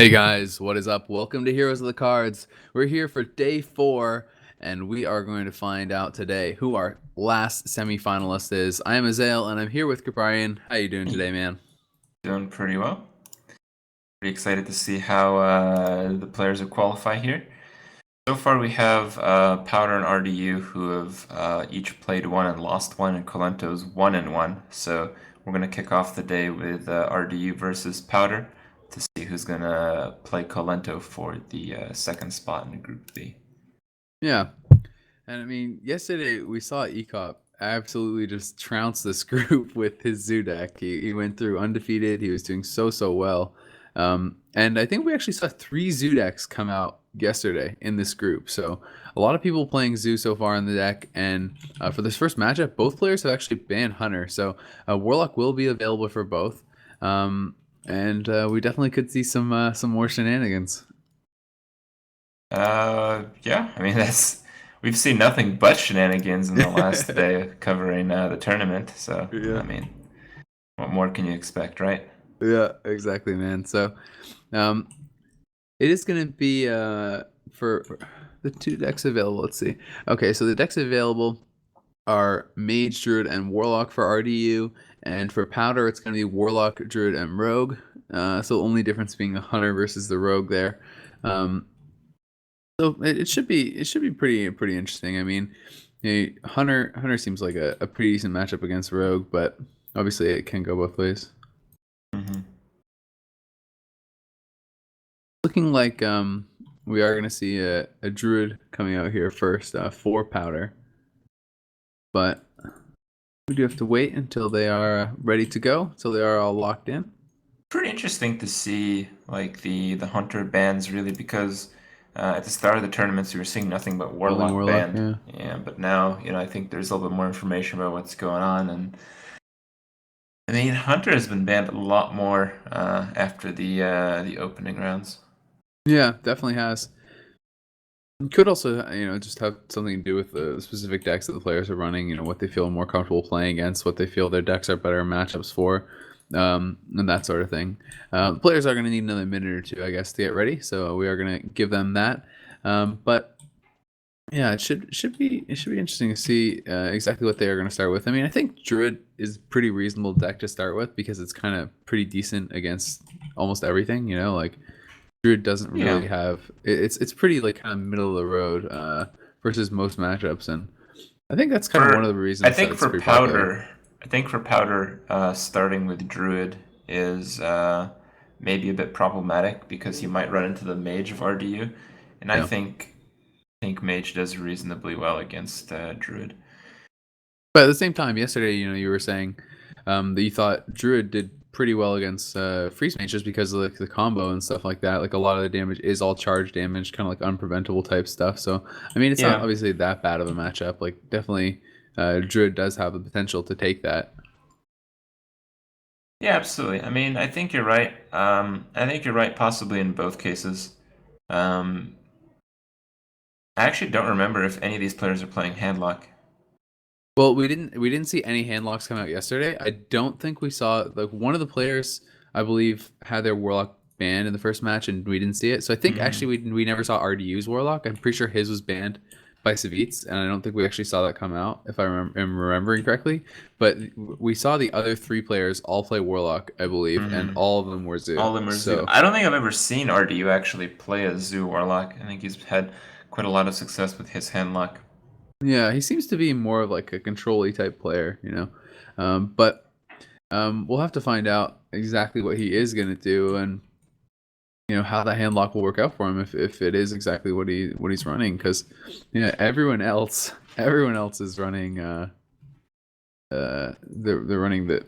Hey guys, what is up? Welcome to Heroes of the Cards. We're here for day 4, and we are going to find out today who our last semifinalist is. I am Azael, and I'm here with Caprian. How you doing today, man? Doing pretty well. Pretty excited to see how the players will qualify here. So far, we have Powder and RDU who have each played one and lost one, and Colento's 1-1. So we're going to kick off the day with RDU versus Powder to see who's going to play Colento for the second spot in Group B. Yeah, and I mean, yesterday we saw Ecop absolutely just trounce this group with his Zoo deck. He went through undefeated. He was doing so well. And I think we actually saw 3 Zoo decks come out yesterday in this group. So a lot of people playing Zoo so far in the deck. And for this first matchup, both players have actually banned Hunter. So Warlock will be available for both. And we definitely could see some more shenanigans. Yeah, I mean we've seen nothing but shenanigans in the last day covering the tournament. So Yeah. I mean, what more can you expect, right? Yeah, exactly, man. So, um, it is going to be for the 2 decks available. Let's see. Okay, so the decks available are Mage, Druid, and Warlock for RDU, and for Powder, it's going to be Warlock, Druid, and Rogue. So only difference being a Hunter versus the Rogue there. Um, so it should be pretty interesting. I mean, Hunter seems like a pretty decent matchup against Rogue, but obviously it can go both ways. Mm-hmm. Looking like we are gonna see a druid coming out here first for Powder, but we do have to wait until they are ready to go, until they are all locked in. Pretty interesting to see like the hunter bans really because at the start of the tournaments we were seeing nothing but Only warlock Warlock, banned. yeah. Yeah, but now I think there's a little bit more information about what's going on, and I mean hunter has been banned a lot more after the opening rounds. Yeah, definitely has. It could also, just have something to do with the specific decks that the players are running. What they feel more comfortable playing against, what they feel their decks are better matchups for, and that sort of thing. The players are going to need another minute or two, I guess, to get ready. So we are going to give them that. But yeah, it should be interesting to see exactly what they are going to start with. I mean, I think Druid is a pretty reasonable deck to start with because it's kind of pretty decent against almost everything. Like Druid doesn't Yeah, really have it's pretty like kind of middle of the road versus most matchups, and I think that's kind of one of for the I reasons that think it's for pretty popular. powder, starting with druid is maybe a bit problematic because you might run into the mage of RDU, and I Yeah, think mage does reasonably well against druid. but at the same time, yesterday, you were saying that you thought Druid did pretty well against Freeze Mage just because of like the combo and stuff like that. Like a lot of the damage is all charge damage, kind of like unpreventable type stuff. So I mean, it's not Yeah. obviously that bad of a matchup. Like definitely, Druid does have the potential to take that. Yeah, absolutely. I mean, I think you're right. I think you're right possibly in both cases. Um, I actually don't remember if any of these players are playing handlock. Well, we didn't see any handlocks come out yesterday. I don't think we saw like one of the players I believe had their warlock banned in the first match and we didn't see it. So I think Mm. actually we never saw RDU's warlock. I'm pretty sure his was banned by Savitz, and I don't think we actually saw that come out if am remembering correctly. But we saw the other 3 players all play warlock, I believe, and Mm-hmm. all of them were Zoo. All of them are Zoo. So I don't think I've ever seen RDU actually play a Zoo Warlock. I think he's had quite a lot of success with his handlock. yeah, he seems to be more of like a control-y type player. But we'll have to find out exactly what he is gonna do and how that handlock will work out for him if it is exactly what he's running because everyone else is running they're running the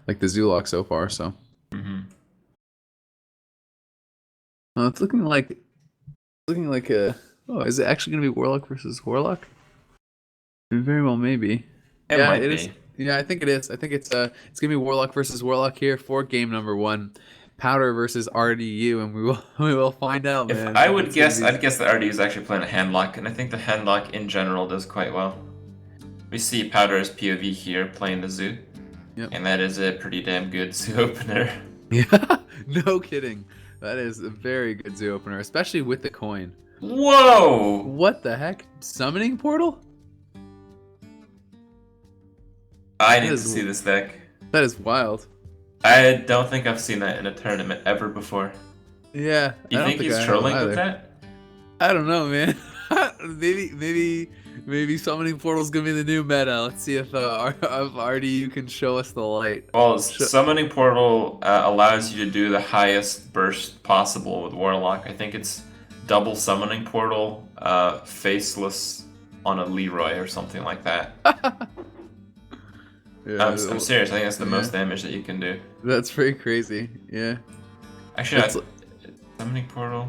like the Zulok so far. So Mm-hmm. it's looking like a oh, is it actually gonna be Warlock versus Warlock? Very well, maybe. It Yeah, might it is. be. Yeah, I think it is. I think it's gonna be Warlock versus Warlock here for game number 1. Powder versus RDU, and we will we will find out, If man. I would It's gonna guess, be I'd guess that RDU is actually playing a handlock, and I think the handlock in general does quite well. We see Powder's POV here playing the Zoo, yep. and that is a pretty damn good Zoo opener. Yeah, no kidding. That is a very good zoo opener, especially with the coin. Whoa! What the heck? Summoning portal? I need to see this deck. That is wild. I don't think I've seen that in a tournament ever before. Yeah, You I don't think he's I have trolling with either. that? I don't know, man. maybe summoning portal's gonna be the new meta. Let's see if RDU can show us the light. Well, summoning portal allows you to do the highest burst possible with Warlock. I think it's double summoning portal, faceless on a Leroy or something like that. Yeah, I'm serious. I think that's the most damage that you can do. That's pretty crazy. Yeah. Actually, summoning portal.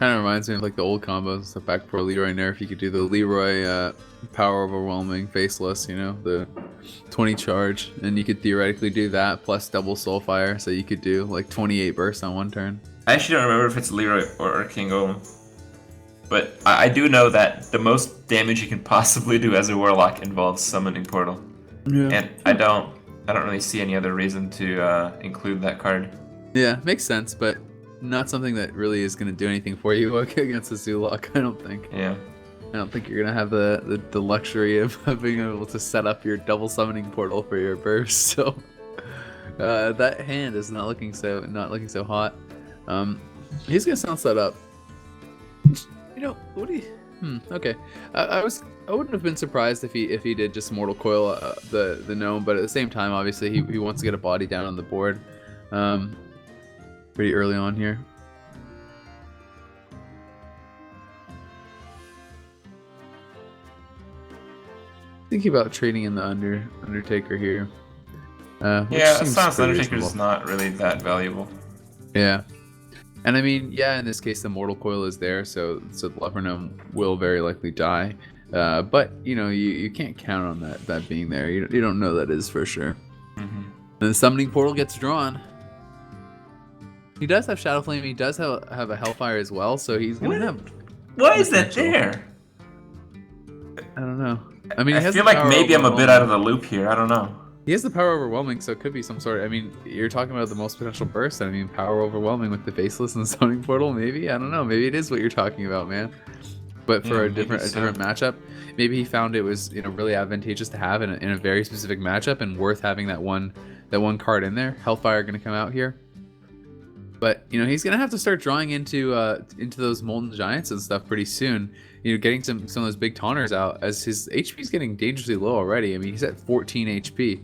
Kind of reminds me of like the old combos, the back pro Leroy nerf. You could do the Leroy power overwhelming faceless, you know, the 20 charge, and you could theoretically do that plus double soulfire, so you could do like 28 bursts on one turn. I actually don't remember if it's Leroy or King Golem, but I do know that the most damage you can possibly do as a Warlock involves summoning portal. Yeah. And I don't really see any other reason to include that card. Yeah, makes sense, but not something that really is going to do anything for you against a Zoolock, I don't think. Yeah. I don't think you're going to have the luxury of being able to set up your double summoning portal for your burst, so that hand is not looking so hot. He's going to sound set up. You know, what do you... okay. I wouldn't have been surprised if he did just Mortal Coil the gnome, but at the same time, obviously, he wants to get a body down on the board. Pretty early on here. Thinking about trading in the Undertaker here. Yeah, Silence Undertaker is not really that valuable. Yeah. And I mean, yeah, in this case, the Mortal Coil is there, so the Leper Gnome will very likely die. But, you know, you can't count on that being there. You don't know that is for sure. Mm-hmm. And the Summoning Portal gets drawn. He does have Shadow Flame. He does have a Hellfire as well, so he's going to have... Why is that there? I don't know. I mean, I feel like maybe I'm a bit out of the loop here. I don't know. He has the Power Overwhelming, so it could be some sort of... I mean, you're talking about the most potential burst. I mean, Power Overwhelming with the Faceless and the Summoning Portal, maybe? I don't know. Maybe it is what you're talking about, man. But for a different matchup, maybe he found it was, you know, really advantageous to have in a very specific matchup and worth having that one card in there. Hellfire going to come out here. But, you know, he's going to have to start drawing into those Molten Giants and stuff pretty soon. You know, getting some of those big taunters out as his HP is getting dangerously low already. I mean, he's at 14 HP.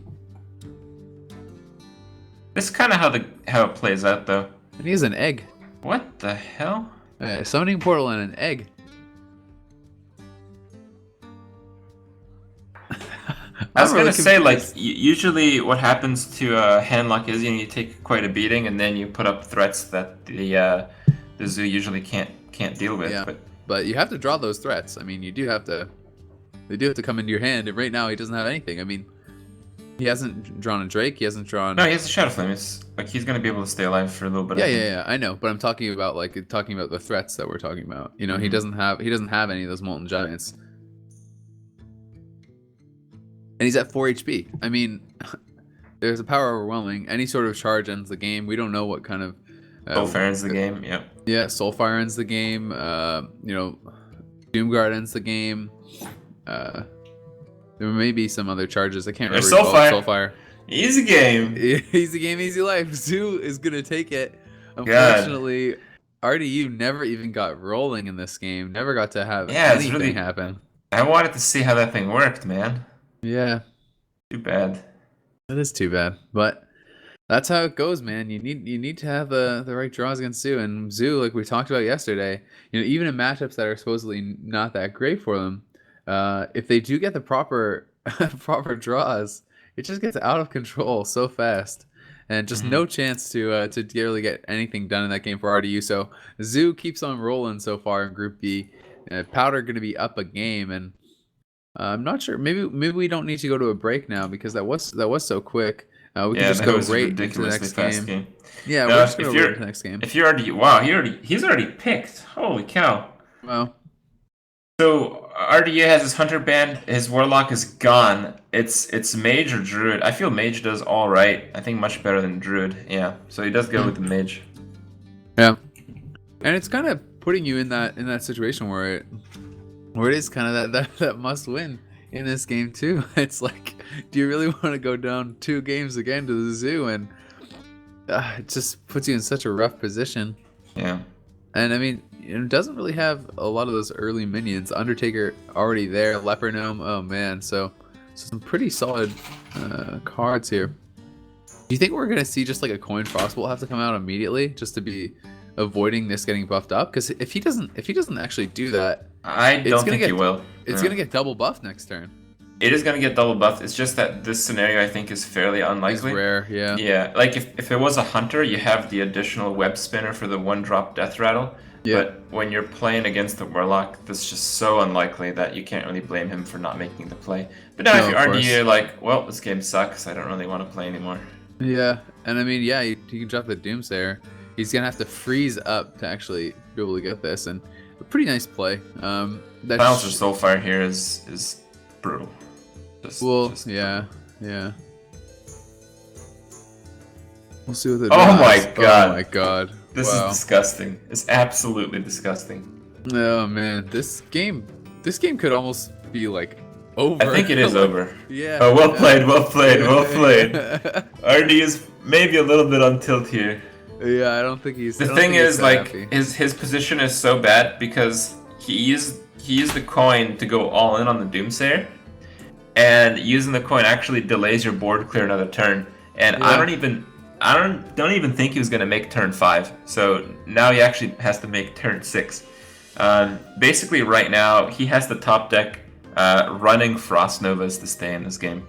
This is kind of how it plays out, though. And he has an egg. What the hell? Summoning Portal and an egg. I was gonna say, like, usually what happens to Handlock is, you know, you take quite a beating and then you put up threats that the zoo usually can't deal with. Yeah, but you have to draw those threats. I mean, they do have to come into your hand. And right now, he doesn't have anything. I mean, he hasn't drawn a Drake. He hasn't drawn. No, he has a Shadow Flame. It's like he's gonna be able to stay alive for a little bit. Yeah, I know. But I'm talking about the threats that we're talking about. You know, he doesn't have any of those Molten Giants. And he's at 4 HP. I mean, there's a Power Overwhelming. Any sort of charge ends the game. We don't know what kind of... Soulfire ends the game, yep. Yeah, Soulfire ends the game. You know, Doomguard ends the game. There may be some other charges. I can't remember. Soulfire. Easy game. Easy game, easy life. Zoo is going to take it. Unfortunately, RDU never even got rolling in this game. Never got to have anything happen. I wanted to see how that thing worked, man. Yeah. Too bad. That is too bad. But that's how it goes, man. You need to have the right draws against Zoo. And Zoo, like we talked about yesterday, you know, even in matchups that are supposedly not that great for them, if they do get the proper draws, it just gets out of control so fast. And just no chance to really get anything done in that game for RDU. So Zoo keeps on rolling so far in Group B. Powder going to be up a game, and I'm not sure. Maybe we don't need to go to a break now because that was so quick. We can just go right into the next game. Yeah, we're just going to go right into the next game. If you're he's already picked. Holy cow! Wow. So RDU has his Hunter band. His Warlock is gone. It's Mage or Druid. I feel Mage does all right. I think much better than Druid. Yeah, so he does go with the Mage. Yeah, and it's kind of putting you in that situation where it is kind of that must win in this game too. It's like, do you really want to go down 2 games again to the zoo? And it just puts you in such a rough position. Yeah. And I mean, it doesn't really have a lot of those early minions. Undertaker already there, Leper Gnome. Oh man, so some pretty solid cards here. Do you think we're gonna see just like a coin frostbolt have to come out immediately just to be avoiding this getting buffed up? Because if he doesn't actually do that, I don't think he will. It's gonna get double buffed next turn. It is gonna get double buffed. It's just that this scenario I think is fairly unlikely. It's rare, yeah. Yeah, like if it was a hunter, you have the additional web spinner for the 1-drop death rattle. Yeah. But when you're playing against the warlock, that's just so unlikely that you can't really blame him for not making the play. But now if you're RDU, you're like, well, this game sucks. I don't really want to play anymore. Yeah, and I mean, yeah, you can drop the Doomsayer. He's gonna have to freeze up to actually be able to get this, and a pretty nice play. Silencer Soulfire here is brutal. Yeah. We'll see what the. Oh my god! Oh my god! This is disgusting. It's absolutely disgusting. Oh man, this game could almost be like over. I think it is over. Yeah. Oh, well played. RD is maybe a little bit on tilt here. Yeah, I don't think he's. The thing is, like, his position is so bad because he used the coin to go all in on the Doomsayer, and using the coin actually delays your board clear another turn. And yeah. I don't even think he was gonna make turn 5. So now he actually has to make turn 6. Basically, right now he has the top deck running Frost Novas to stay in this game.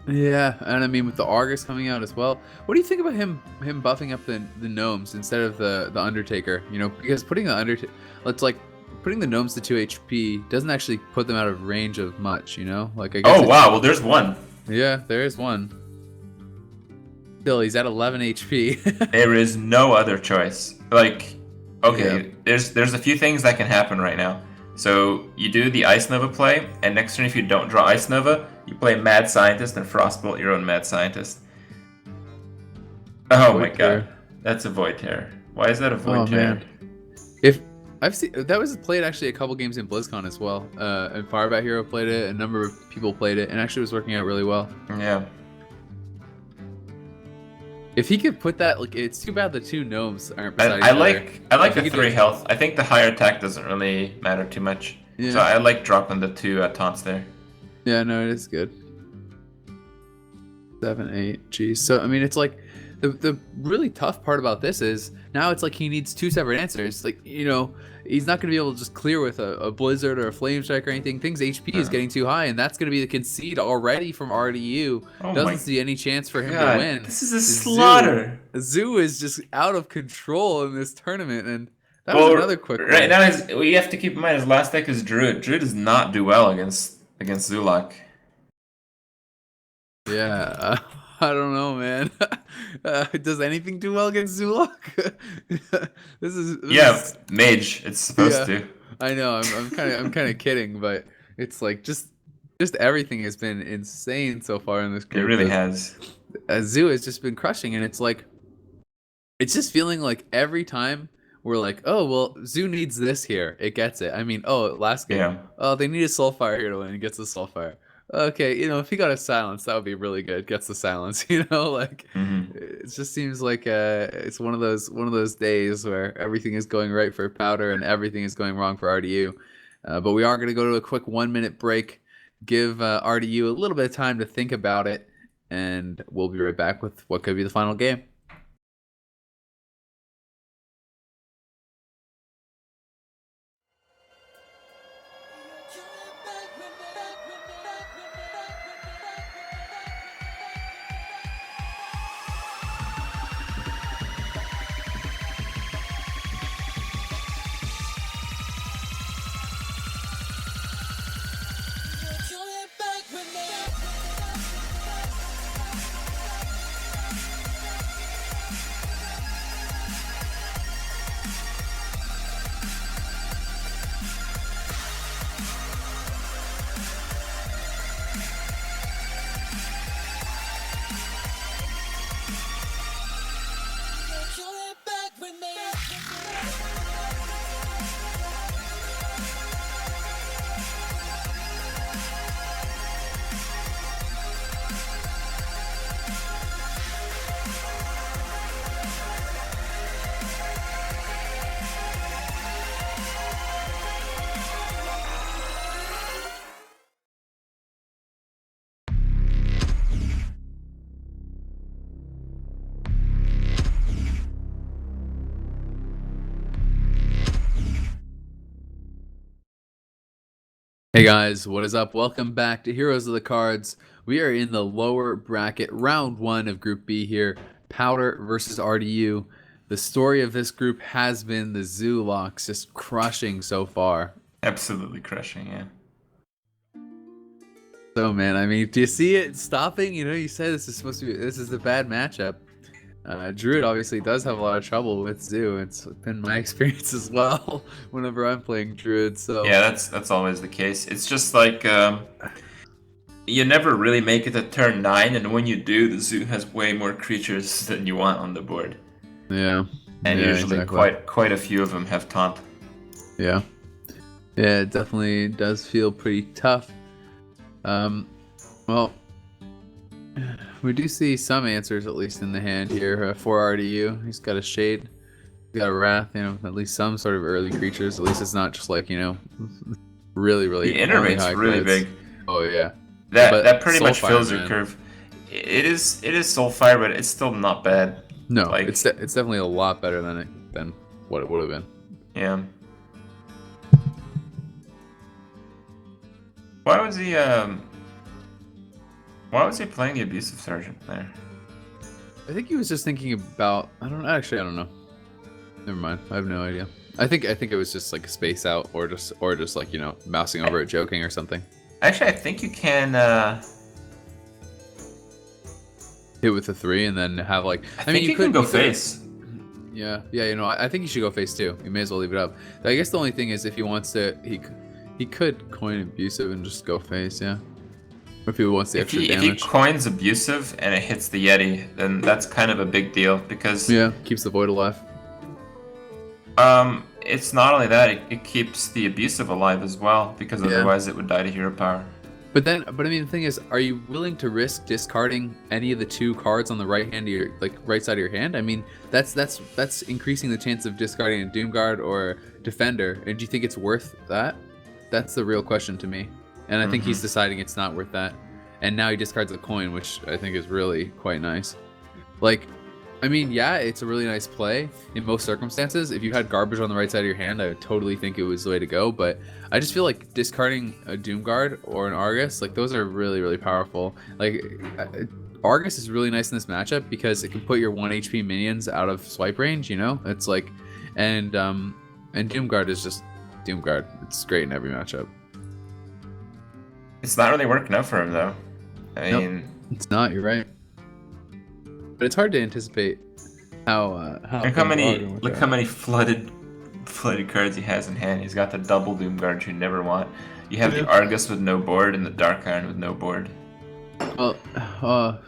Yeah, and I mean with the Argus coming out as well, what do you think about him buffing up the gnomes instead of the Undertaker? You know, because putting the Undertaker, putting the gnomes to 2 HP doesn't actually put them out of range of much. You know, like I guess. Oh wow, well there's one. Yeah, there is one. Still, he's at 11 HP. There is no other choice. Like, okay, yeah. There's a few things that can happen right now. So you do the Ice Nova play, and next turn if you don't draw Ice Nova, you play Mad Scientist and Frostbolt your own Mad Scientist. Oh my god, that's a Void Terror. Why is that a Void Terror? Man. If I've seen that was played actually a couple games in BlizzCon as well, and Firebat Hero played it, a number of people played it, and actually was working out really well. Yeah. If he could put that, like, it's too bad the 2 gnomes aren't beside I like the 3 health. I think the higher attack doesn't really matter too much. Yeah. So I like dropping the 2 taunts there. Yeah, no, it is good. 7, 8, geez. So I mean, it's like the really tough part about this is now it's like he needs 2 separate answers. Like, you know, he's not going to be able to just clear with a Blizzard or a Flame Strike or anything. Things HP is getting too high, and that's going to be the concede already from RDU. Doesn't see any chance for him to win. This is a slaughter. Zoo is just out of control in this tournament, and that was another quick one. Right now, we have to keep in mind his last deck is Druid. Druid does not do well against Zulak. Yeah, I don't know, man. Does anything do well against Zulak? This is Mage. It's supposed to. I know. I'm kind of kidding, but it's like just everything has been insane so far in this group. It really has. Zoo has just been crushing, and it's like it's just feeling like every time we're like, oh well, Zoo needs this here, it gets it. I mean, last game, they need a Soulfire here to win. It gets the Soulfire. Okay, you know, if he got a silence, that would be really good. Gets the silence, you know, like it just seems like it's one of those days where everything is going right for Powder and everything is going wrong for RDU. But we are going to go to a quick 1-minute break, give RDU a little bit of time to think about it, and we'll be right back with what could be the final game. Hey guys, what is up? Welcome back to Heroes of the Cards. We are in the lower bracket, round 1 of Group B here, Powder versus RDU. The story of this group has been the Zoolocks just crushing so far. Absolutely crushing, yeah. So man, I mean, do you see it stopping? You know, you said this is a bad matchup. Druid obviously does have a lot of trouble with Zoo. It's been my experience as well whenever I'm playing Druid. So Yeah, that's always the case. It's just like you never really make it to turn 9, and when you do, the zoo has way more creatures than you want on the board. yeah, And yeah, usually exactly. quite a few of them have taunt. Yeah. Yeah, it definitely does feel pretty tough. Well, we do see some answers at least in the hand here for RDU. He's got a Shade, he's got a Wrath, you know, at least some sort of early creatures. At least it's not just like, you know, really, The only innervate's high really crits. big. Oh yeah. That But pretty much Soulfire, fills your man. curve. It is Soulfire, but it's still not bad. No, Like, it's definitely a lot better than what it would have been. yeah. Why was he playing the abusive sergeant there? I think he was just thinking about, I don't know. Never mind. I have no idea. I think it was just like a space out or just like, you know, mousing over it, joking or something. Actually, I think you can Hit with a 3 and then have like, I mean, you can go face. Yeah, you know, I think he should go face too. You may as well leave it up. I guess the only thing is if he wants to, he could coin abusive and just go face, yeah. Or if he wants the extra If damage. he coins abusive and it hits the Yeti, then that's kind of a big deal because Yeah, keeps the void alive. it's not only that, it keeps the abusive alive as well, because Yeah. otherwise it would die to hero power. But I mean, the thing is, are you willing to risk discarding any of the 2 cards on the right hand of your, like, right side of your hand? I mean, that's increasing the chance of discarding a Doomguard or Defender. And do you think it's worth that? That's the real question to me. And I think he's deciding it's not worth that. And now he discards a coin, which I think is really quite nice. Like, I mean, yeah, it's a really nice play in most circumstances. If you had garbage on the right side of your hand, I would totally think it was the way to go. But I just feel like discarding a Doomguard or an Argus, like those are really powerful. Like Argus is really nice in this matchup because it can put your 1 HP minions out of swipe range. You know, it's like, and Doomguard is just Doomguard. It's great in every matchup. It's not really working out for him though. I mean, Nope, it's not. You're right. But it's hard to anticipate how look how many flooded cards he has in hand. He's got the double Doomguard you never want. You have the Argus with no board and the Dark Iron with no board. Well,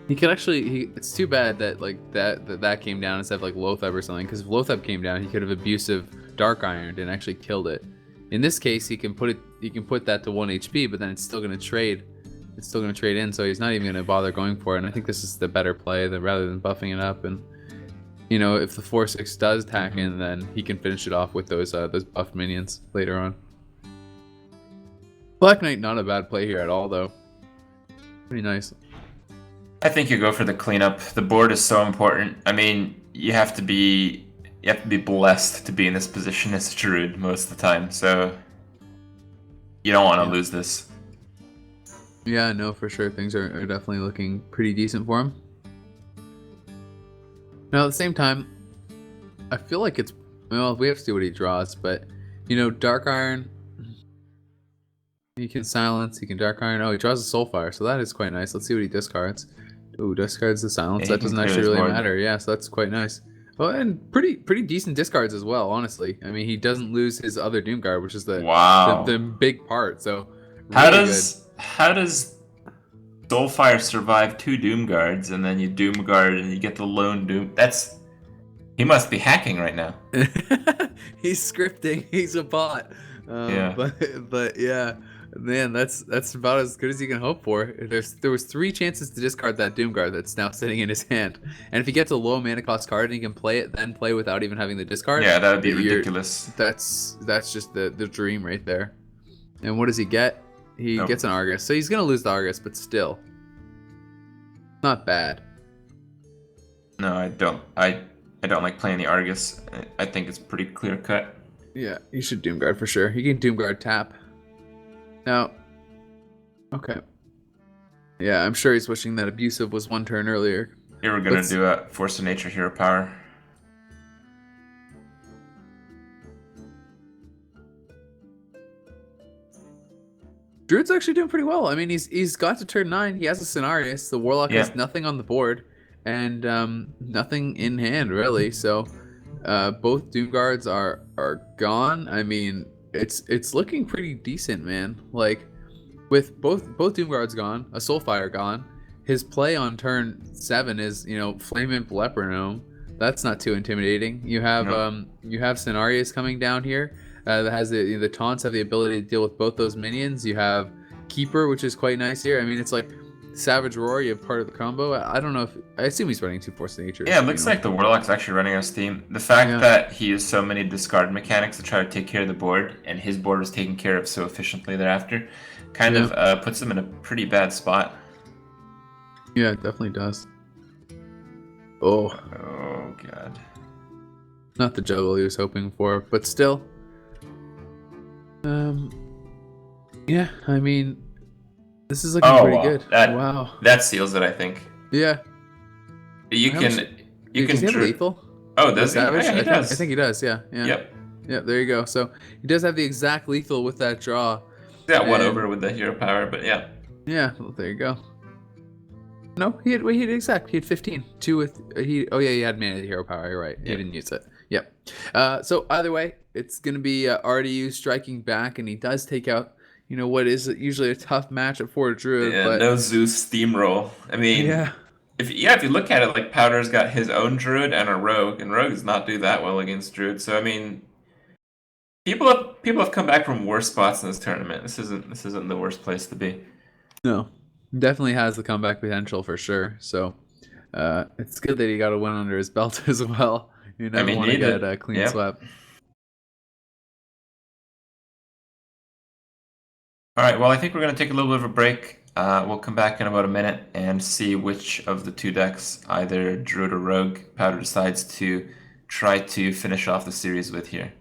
he could actually. It's too bad that like that came down instead of like Lotheb or something. Because if Lotheb came down, he could have abusive Dark Ironed and actually killed it. In this case, he can put that to 1 HP, but then it's still going to trade. It's still going to trade in, so he's not even going to bother going for it. And I think this is the better play rather than buffing it up. And you know, if the 4/6 does tack in, then he can finish it off with those buffed minions later on. Black Knight, not a bad play here at all, though. Pretty nice. I think you go for the cleanup. The board is so important. I mean, you have to be blessed to be in this position as a Druid most of the time. So you don't want to lose this. Yeah, no, for sure. Things are definitely looking pretty decent for him. Now, at the same time, I feel like it's... Well, we have to see what he draws, but, you know, Dark Iron... He can silence, he can Dark Iron. Oh, he draws a Soulfire, so that is quite nice. Let's see what he discards. Ooh, discards the silence. Yeah, that doesn't actually really matter. Yeah, so that's quite nice. Oh, and pretty decent discards as well, honestly. I mean, he doesn't lose his other Doomguard, which is the big part, so... Really How does Soulfire survive 2 Doomguards and then you Doomguard and you get the lone Doom? He must be hacking right now. He's scripting. He's a bot. Yeah. But yeah, man, that's about as good as you can hope for. There was 3 chances to discard that Doomguard that's now sitting in his hand, and if he gets a low mana cost card and he can play it, then play without even having the discard. Yeah, that would be ridiculous. That's just the dream right there. And what does he get? He gets an Argus, so he's gonna lose the Argus, but still, not bad. No, I don't. I don't like playing the Argus. I think it's pretty clear cut. Yeah, you should Doomguard for sure. You can Doomguard tap. Now, okay. Yeah, I'm sure he's wishing that abusive was one turn earlier. Here we're gonna do a Force of Nature Hero Power. Druid's actually doing pretty well. I mean, he's got to turn 9. He has a Cenarius. The Warlock has nothing on the board and nothing in hand really. So both Doom Guards are gone. I mean, it's looking pretty decent, man. Like with both Doom Guards gone, a Soulfire gone. His play on turn 7 is Flame Imp Lepronome. That's not too intimidating. You have Cenarius coming down here. That has the taunts have the ability to deal with both those minions. You have Keeper, which is quite nice here. I mean, it's like Savage Roar. You have part of the combo. I don't know if I assume he's running 2 Force of Nature. Yeah, it looks like the Warlock's actually running on Steam. The fact that he used so many discard mechanics to try to take care of the board, and his board was taken care of so efficiently thereafter, kind of puts him in a pretty bad spot. Yeah, it definitely does. Oh God. Not the juggle he was hoping for, but still. Yeah, I mean, this is looking pretty good. Wow. That seals it, I think. Yeah. You can does he have lethal? Oh, does he? Savage? Yeah, he does. I think he does, yeah. Yep. Yep, there you go. So he does have the exact lethal with that draw. Got one over with the hero power, but yeah. Yeah, well, there you go. No, he had exact. He had 15. 2 with he had mana hero power, you're right. He didn't use it. Yep. So either way, it's gonna be RDU striking back, and he does take out what is usually a tough matchup for Druid. Yeah, but no Zeus steamroll. I mean, if you look at it, like Powder's got his own Druid and a Rogue, and Rogue does not do that well against Druid. So I mean, people have come back from worse spots in this tournament. This isn't the worst place to be. No, definitely has the comeback potential for sure. So it's good that he got a win under his belt as well. You never want to get a clean swept. All right, well, I think we're going to take a little bit of a break. We'll come back in about a minute and see which of the 2 decks, either Druid or Rogue, Powder decides to try to finish off the series with here.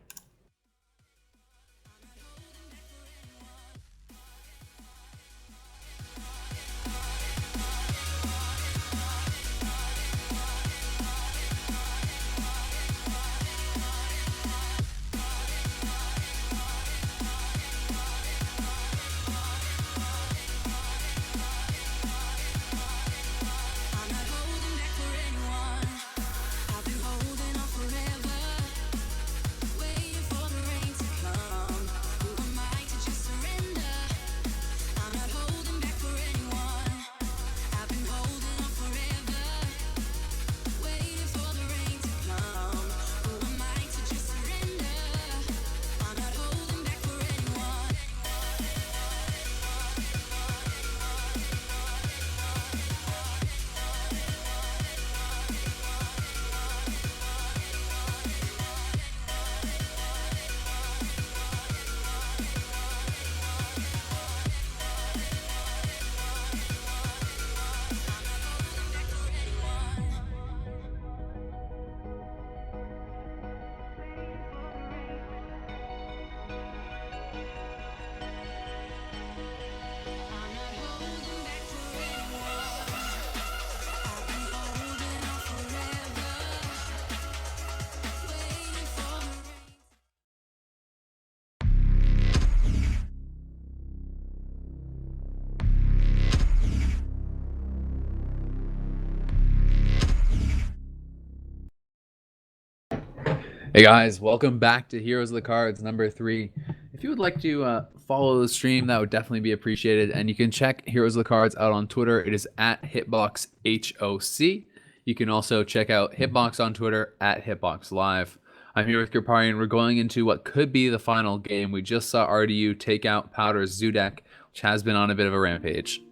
Hey guys, welcome back to Heroes of the Cards number 3. If you would like to follow the stream, that would definitely be appreciated. And you can check Heroes of the Cards out on Twitter. It is at HitboxHOC. You can also check out Hitbox on Twitter at HitboxLive. I'm here with Kirpari, and we're going into what could be the final game. We just saw RDU take out Powder's Zoo deck, which has been on a bit of a rampage.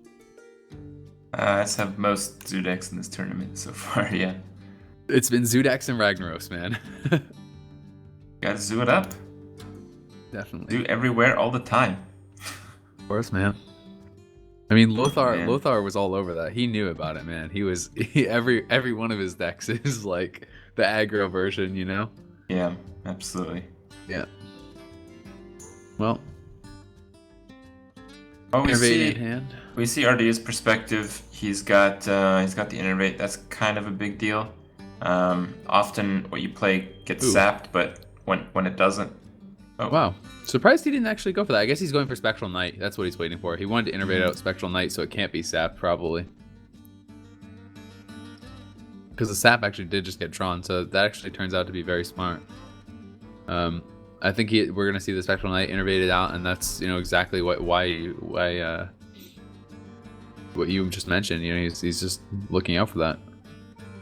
Let's have most Zoo decks in this tournament so far, yeah. It's been Zoodex and Ragnaros, man. Gotta zoo it up. Definitely. Do everywhere all the time. Of course, man. I mean, Lothar was all over that. He knew about it, man. Every one of his decks is like the aggro version, you know? Yeah, absolutely. Yeah. Well, Well, Innervate in hand. we see RDU's perspective. He's got the innervate. That's kind of a big deal. Often what you play gets sapped, but when it doesn't. Oh. Wow. Surprised he didn't actually go for that. I guess he's going for Spectral Knight. That's what he's waiting for. He wanted to innervate out Spectral Knight, so it can't be sapped, probably. Because the sap actually did just get drawn, so that actually turns out to be very smart. I think we're gonna see the Spectral Knight innervated out, and that's exactly what you just mentioned. He's just looking out for that.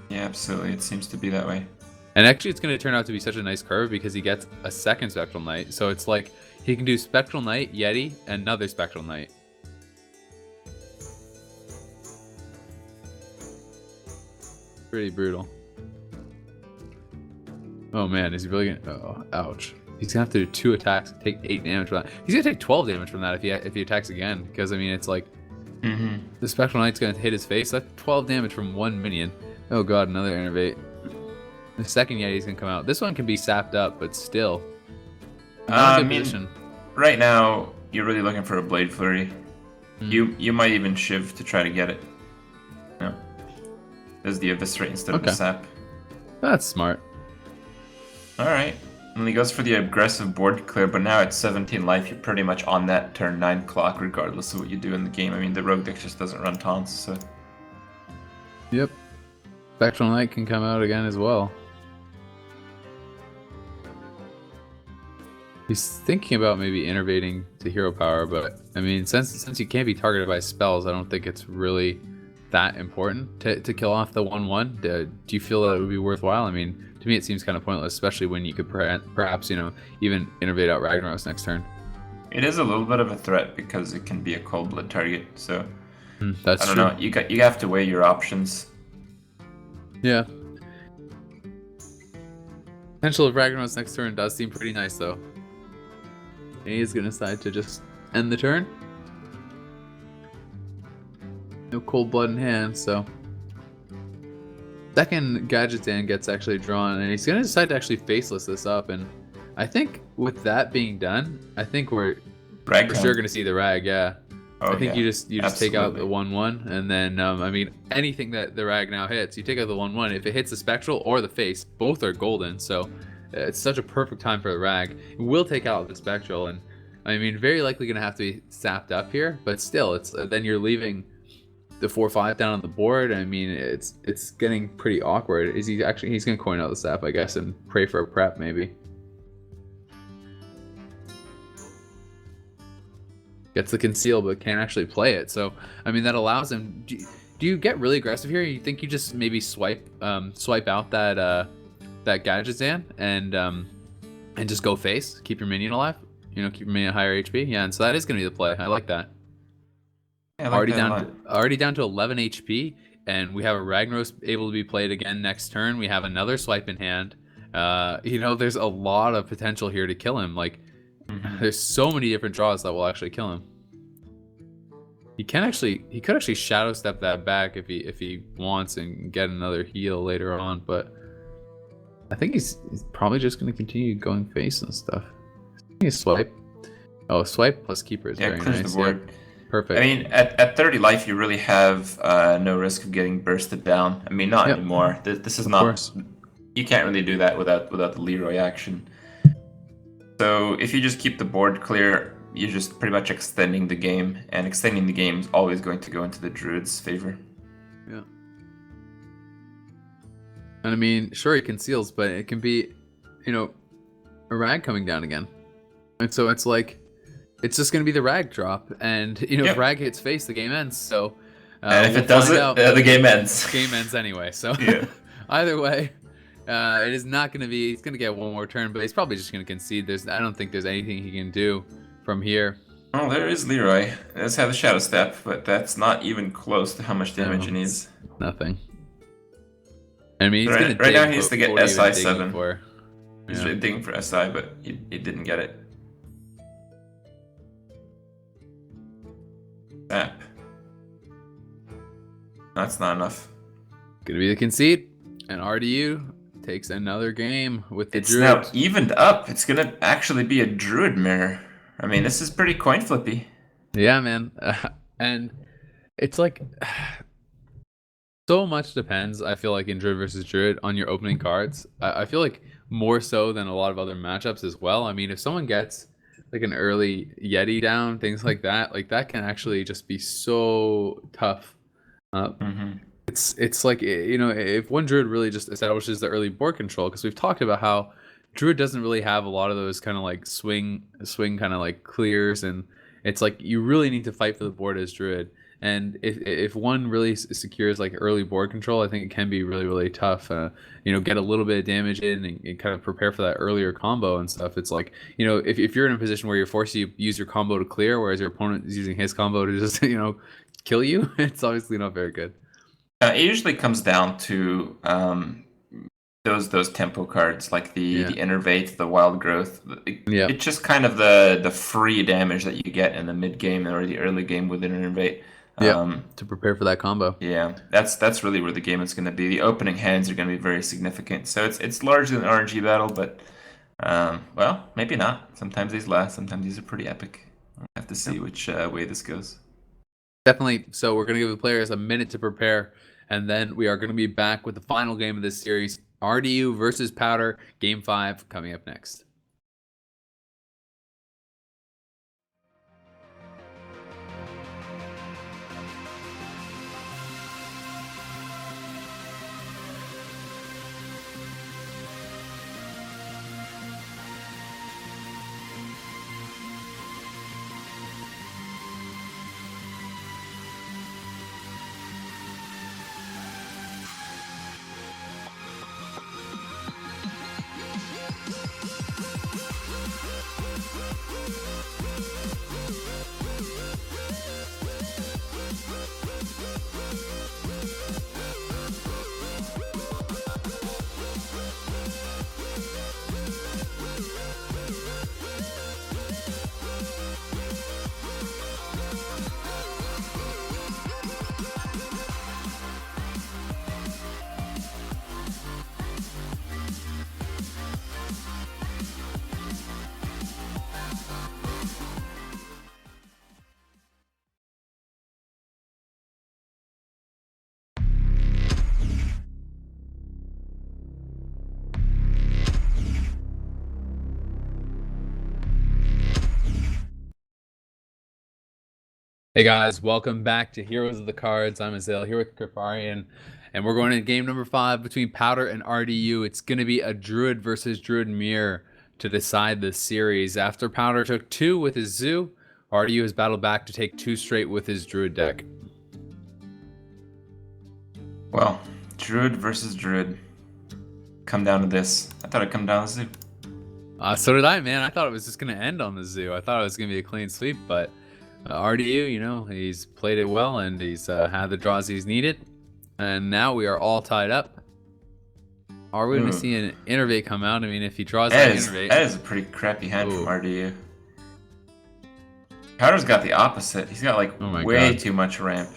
Yeah, absolutely. It seems to be that way. And actually, it's going to turn out to be such a nice curve because he gets a second Spectral Knight. So it's like he can do Spectral Knight, Yeti, and another Spectral Knight. Pretty brutal. Oh man, is he really going to... Oh, ouch. He's going to have to do 2 attacks, take 8 damage from that. He's going to take 12 damage from that if he attacks again. Because, I mean, it's like... The Spectral Knight's going to hit his face. That's 12 damage from 1 minion. Oh god, another innervate. The second Yeti's gonna come out. This one can be sapped up, but still. I mean, right now you're really looking for a Blade Flurry. You might even shiv to try to get it. No, there's the Eviscerate instead of the sap. That's smart. All right, and he goes for the aggressive board clear, but now at 17 life, you're pretty much on that turn 9 clock, regardless of what you do in the game. I mean, the Rogue deck just doesn't run taunts, so. Yep. Spectral Knight can come out again as well. He's thinking about maybe innervating to hero power, but I mean, since you can't be targeted by spells, I don't think it's really that important to kill off the 1/1. Do you feel that it would be worthwhile? I mean, to me, it seems kind of pointless, especially when you could perhaps even innervate out Ragnaros next turn. It is a little bit of a threat because it can be a cold blood target. So that's I don't know. You have to weigh your options. Yeah. Potential of Ragnaros next turn does seem pretty nice, though. And he is going to decide to just end the turn. No cold blood in hand, so... Second Gadgetzan gets actually drawn, and he's going to decide to actually faceless this up, and I think with that being done, I think we're for sure going to see the Rag, yeah. Oh, I think yeah. you just take out the 1/1, and then I mean anything that the Rag now hits, you take out the 1/1. If it hits the Spectral or the face, both are golden. So it's such a perfect time for the Rag. It will take out the Spectral, and I mean very likely gonna have to be sapped up here. But still, it's then you're leaving the 4/5 down on the board. I mean it's getting pretty awkward. He's gonna coin out the sap, I guess, and pray for a prep maybe. Gets the conceal, but can't actually play it. So, I mean, that allows him. Do you get really aggressive here? You think you just maybe swipe out that Gadgetzan and just go face, keep your minion alive. Keep your minion at higher HP. Yeah, and so that is gonna be the play. I like that. Yeah, I like already down to 11 HP, and we have a Ragnaros able to be played again next turn. We have another swipe in hand. There's a lot of potential here to kill him. Like. There's so many different draws that will actually kill him. He could actually shadow step that back if he wants and get another heal later on, but I think he's probably just going to continue going face and stuff. He's swipe. Oh, swipe plus keeper is very nice. The board. Yeah. Perfect. I mean, at 30 life, you really have no risk of getting bursted down. I mean, not anymore. This is not. Course. You can't really do that without the Leroy action. So if you just keep the board clear, you're just pretty much extending the game, and extending the game is always going to go into the Druid's favor. Yeah. And I mean, sure, he conceals, but it can be, a Rag coming down again. And so it's like, it's just going to be the Rag drop, and, if Rag hits face, the game ends, so... and if it doesn't, the game ends. Game ends anyway, so... Yeah. Either way... it is not going to be... He's going to get one more turn, but he's probably just going to concede. I don't think there's anything he can do from here. Oh, there is Leroy. Let's have the Shadow Step, but that's not even close to how much damage he needs. Nothing. I mean, he's right now he needs to get SI 7. He's Yeah. digging for SI, but he didn't get it. Snap. That's not enough. Gonna be the concede, and RDU takes another game with the Druid. Now evened up. It's gonna actually be a Druid mirror. I mean, this is pretty coin flippy. Yeah, man. And it's like so much depends, I feel like, in Druid versus Druid on your opening cards. I feel like more so than a lot of other matchups as well. I mean, if someone gets like an early Yeti down, things like that can actually just be so tough. Uh, Hmm. it's like if one Druid really just establishes the early board control, because we've talked about how Druid doesn't really have a lot of those kind of like swing kind of like clears, and it's like you really need to fight for the board as Druid. And if one really secures like early board control, I think it can be really tough. Get a little bit of damage in and kind of prepare for that earlier combo and stuff. It's like, if you're in a position where you're forced to use your combo to clear, whereas your opponent is using his combo to just kill you, it's obviously not very good. It usually comes down to those tempo cards like the Yeah. Innervate, the Wild Growth. Yeah. It's just kind of the free damage that you get in the mid game or the early game with an Innervate. Yep. To prepare for that combo. Yeah, that's really where the game is going to be. The opening hands are going to be very significant. So it's largely an RNG battle, but well, maybe not. Sometimes these last. Sometimes these are pretty epic. We'll have to see Yep. which way this goes. Definitely. So we're gonna give the players a minute to prepare, and then we are gonna be back with the final game of this series: RDU versus Powder, Game 5, coming up next. Hey guys, welcome back to Heroes of the Cards. I'm Azale here with Kriparian, and we're going to game number 5 between Powder and RDU. It's going to be a Druid versus Druid mirror to decide this series. After Powder took 2 with his Zoo, RDU has battled back to take 2 straight with his Druid deck. Well, Druid versus Druid. Come down to this. I thought it'd come down to Zoo. So did I, man. I thought it was just going to end on the Zoo. I thought it was going to be a clean sweep, but RDU, he's played it well, and he's had the draws he's needed. And now we are all tied up. Are we going to see an Innervate come out? I mean, if he draws that Innervate... That is a pretty crappy hand from RDU. Powder's got the opposite. He's got like way too much ramp.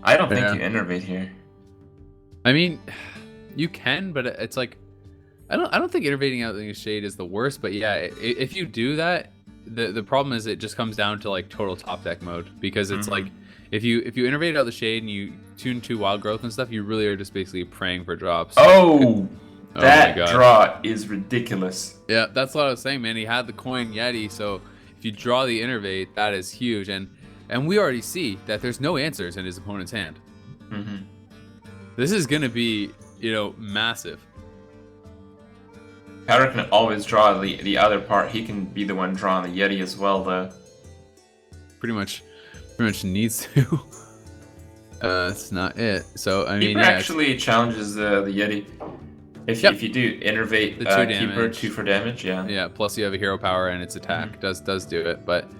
I don't think you Innervate here. I mean, you can, but it's like... I don't think Innervating out the Shade is the worst, but yeah, if you do that, the problem is it just comes down to like total top deck mode, because it's like if you Innervate out the Shade and you tune 2 Wild Growth and stuff, you really are just basically praying for drops. That draw is ridiculous. Yeah, that's what I was saying, man. He had the coin Yeti, so if you draw the Innervate, that is huge, and we already see that there's no answers in his opponent's hand. This is gonna be massive. Powder can always draw the other part. He can be the one drawing the Yeti as well, though. Pretty much needs to. That's not it. So I mean, Keeper actually challenges the Yeti. If you do Innervate the 2 Keeper 2 for damage, yeah. Yeah. Plus you have a hero power and its attack does do it, but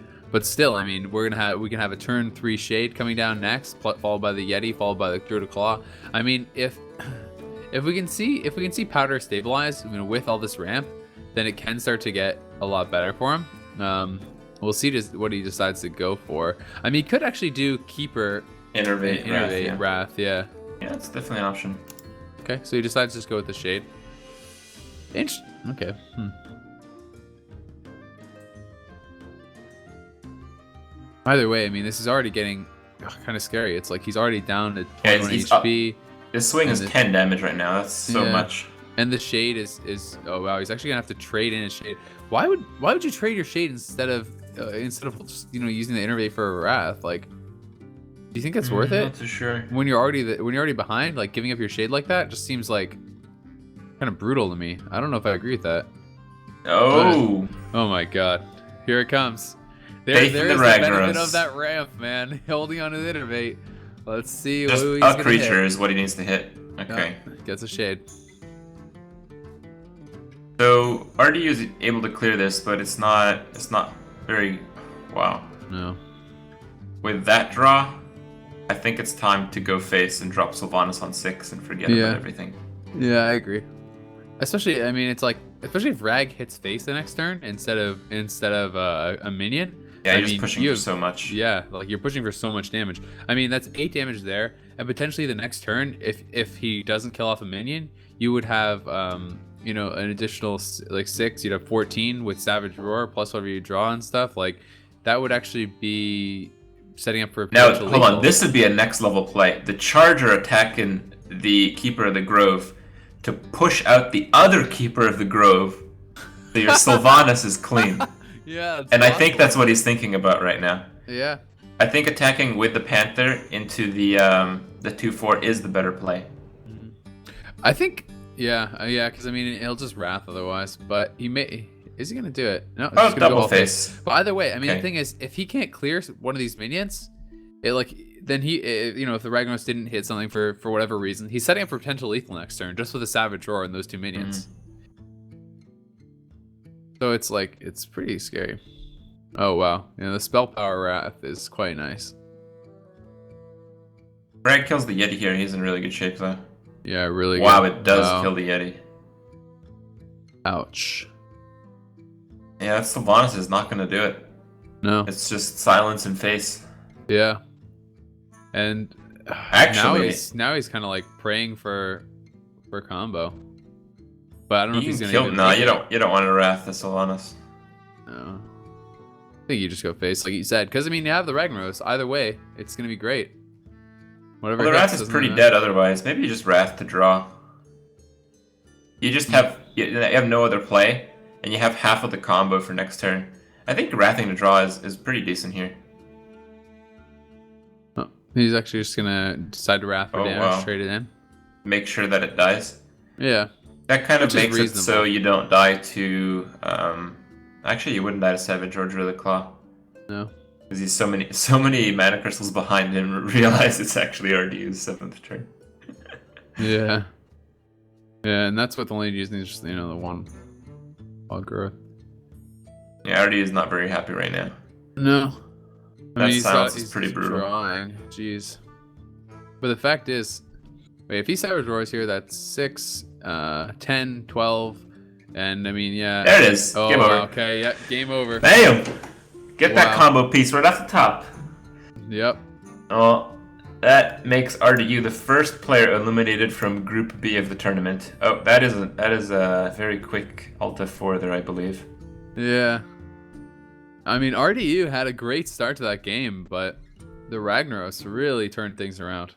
still, I mean, we can have a turn 3 Shade coming down next, followed by the Yeti, followed by the Druid Claw. I mean, if we can see Powder stabilize with all this ramp, then it can start to get a lot better for him. We'll see just what he decides to go for. I mean, he could actually do Keeper, Innervate Wrath, yeah. Yeah, it's definitely an option. Okay, so he decides to just go with the Shade. Okay. 。Either way, I mean, this is already getting kind of scary. It's like he's already down to Yeah, 21 he's up. HP. His swing And is 10 damage right now. That's so Yeah. much. And the shade is oh wow, he's actually gonna have to trade in his shade. Why would you trade your shade instead of just, using the innervate for a wrath? Like, do you think that's worth it? Not too sure. When you're already behind, like giving up your shade like that just seems like kind of brutal to me. I don't know if I agree with that. Oh. Oh my god, here it comes. Faith There's in the the benefit Ragnaros. of that ramp, man. Holding on to the innervate. Let's see Just who he's a gonna creature hit. is what he needs to hit. Okay. Oh, gets a shade. So RDU is able to clear this, but it's not very wow. No. With that draw, I think it's time to go face and drop Sylvanas on 6 and forget about everything. Yeah, I agree. Especially, I mean, it's like, especially if Rag hits face the next turn instead of a minion. Yeah, I you're just mean, pushing for so much. Yeah, like you're pushing for so much damage. I mean, that's 8 damage there, and potentially the next turn, if he doesn't kill off a minion, you would have an additional like 6. You'd have 14 with Savage Roar plus whatever you draw and stuff. Like that would actually be setting up for a Now, potential hold lethal. on. This would be a next level play. The Charger attacking the Keeper of the Grove to push out the other Keeper of the Grove, so your Sylvanas is clean. Yeah, And I think that's what he's thinking about right now. Yeah. I think attacking with the Panther into the 2/4 is the better play. I think, because I mean he'll just wrath otherwise. But is he gonna do it? No. He's Oh, just gonna double go all face. But either way, I mean Okay. the thing is, if he can't clear one of these minions, then if the Ragnaros didn't hit something for whatever reason, he's setting up for potential lethal next turn just with a Savage Roar and those 2 minions. So it's pretty scary. Oh wow, the spell power wrath is quite nice. Brad kills the Yeti here. He's in really good shape though. Yeah, really. Wow, good. it does Wow. kill the Yeti. Ouch. Yeah, that Sylvanas is not gonna do it. No. It's just silence and face. Yeah. And Actually, now he's kind of like praying for combo. But I don't know if you he's can gonna. kill. Even No, make you it. don't. You don't want to wrath the Sylvanas. No. I think you just go face, like you said, because I mean you have the Ragnaros. Either way, it's gonna be great. Whatever. Well, the it wrath gets, is doesn't pretty matter. dead otherwise. Maybe you just wrath to draw. You just you have no other play, and you have half of the combo for next turn. I think wrathing to draw is pretty decent here. Oh, he's actually just gonna decide to wrath for Oh, damage, wow. trade it in. Make sure that it dies. Yeah. That kind of Which is makes it reasonable. so you don't die to. Actually, you wouldn't die to Savage or Druid Claw. No. Because he's so many mana crystals behind him. Realize it's actually RDU's 7th turn. Yeah. Yeah, and that's with only using just the one log growth. Yeah, RDU is not very happy right now. No. That silence is pretty he's brutal. Drawing. Jeez. But the fact is, wait, if he Savage Roars here, that's 6, 10, 12, and I mean, yeah. There it is. Oh, Game over. okay, yeah, game over. Bam! Get that Wow. combo piece right off the top. Yep. Oh, that makes RDU the first player eliminated from Group B of the tournament. Oh, that is a very quick Alt F4 there, I believe. Yeah. I mean, RDU had a great start to that game, but the Ragnaros really turned things around.